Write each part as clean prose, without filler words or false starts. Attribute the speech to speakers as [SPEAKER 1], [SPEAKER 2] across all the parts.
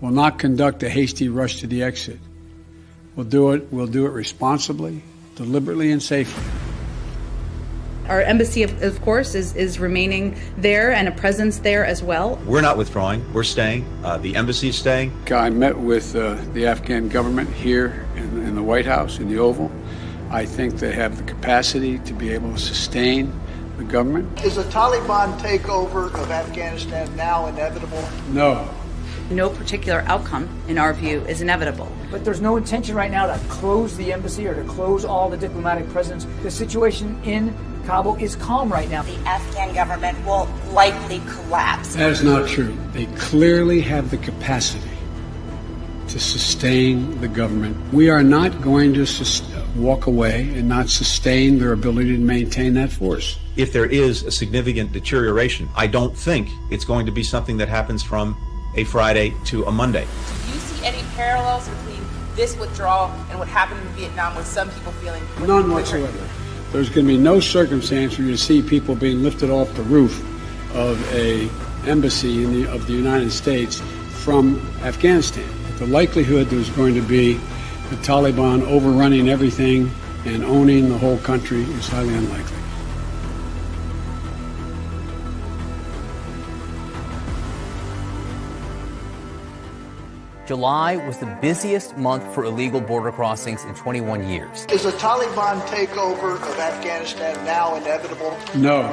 [SPEAKER 1] will not conduct a hasty rush to the exit. We'll do it responsibly, deliberately, and safely.
[SPEAKER 2] Our embassy, of course, is remaining there and a presence there as well.
[SPEAKER 3] We're not withdrawing. We're staying. The embassy's staying.
[SPEAKER 1] I met with the Afghan government here in the White House, in the Oval. I think they have the capacity to be able to sustain the government.
[SPEAKER 4] Is a Taliban takeover of Afghanistan now inevitable?
[SPEAKER 1] No.
[SPEAKER 2] No particular outcome, in our view, is inevitable.
[SPEAKER 5] But there's no intention right now to close the embassy or to close all the diplomatic presence. The situation in Kabul is calm right now.
[SPEAKER 6] The Afghan government will likely collapse.
[SPEAKER 1] That is not true. They clearly have the capacity to sustain the government. We are not going to walk away and not sustain their ability to maintain that force.
[SPEAKER 3] If there is a significant deterioration, I don't think it's going to be something that happens from a Friday to a Monday.
[SPEAKER 7] Do you see any parallels between this withdrawal and what happened in Vietnam, with some people feeling...
[SPEAKER 1] None whatsoever. There's going to be no circumstance where you see people being lifted off the roof of a embassy of the United States from Afghanistan. The likelihood there's going to be the Taliban overrunning everything and owning the whole country is highly unlikely.
[SPEAKER 8] July was the busiest month for illegal border crossings in 21 years.
[SPEAKER 4] Is a Taliban takeover of Afghanistan now inevitable?
[SPEAKER 1] No,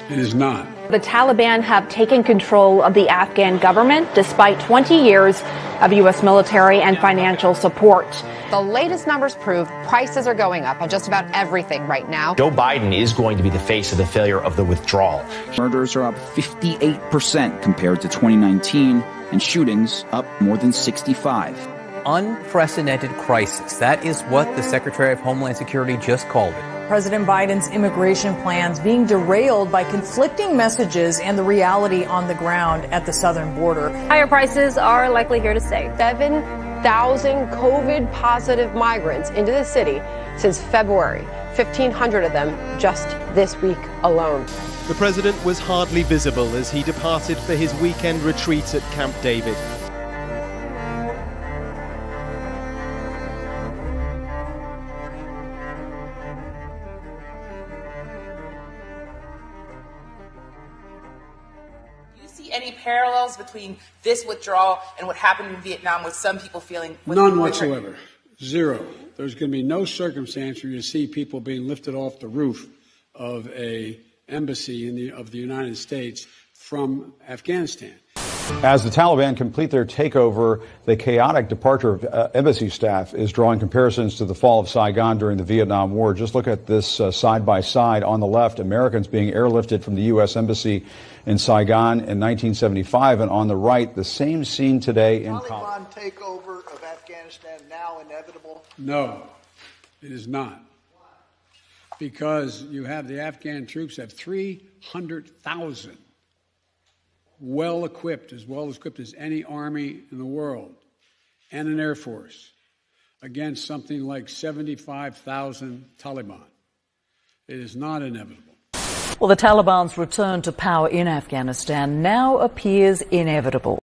[SPEAKER 1] it is not.
[SPEAKER 9] The Taliban have taken control of the Afghan government despite 20 years of U.S. military and financial support.
[SPEAKER 10] The latest numbers prove prices are going up on just about everything right now.
[SPEAKER 11] Joe Biden is going to be the face of the failure of the withdrawal.
[SPEAKER 12] Murders are up 58% compared to 2019, and shootings up more than 65.
[SPEAKER 8] Unprecedented crisis. That is what the Secretary of Homeland Security just called it.
[SPEAKER 13] President Biden's immigration plans being derailed by conflicting messages and the reality on the ground at the southern border.
[SPEAKER 14] Higher prices are likely here to stay.
[SPEAKER 10] 7,000 COVID-positive migrants into the city since February, 1,500 of them just this week alone.
[SPEAKER 15] The president was hardly visible as he departed for his weekend retreat at Camp David.
[SPEAKER 7] Do you see any parallels between this withdrawal and what happened in Vietnam, with some people feeling...
[SPEAKER 1] None whatsoever. Zero. There's going to be no circumstance where you see people being lifted off the roof of a embassy of the United States from Afghanistan.
[SPEAKER 16] As the Taliban complete their takeover, the chaotic departure of embassy staff is drawing comparisons to the fall of Saigon during the Vietnam War. Just look at this side by side. On the left, Americans being airlifted from the U.S. Embassy in Saigon in 1975, and on the right, the same scene today in
[SPEAKER 4] Taliban takeover of Afghanistan now inevitable?
[SPEAKER 1] No, it is not. Because you have the Afghan troops have 300,000 well equipped as any army in the world, and an air force against something like 75,000 Taliban. It is not inevitable.
[SPEAKER 13] Well, the Taliban's return to power in Afghanistan now appears inevitable.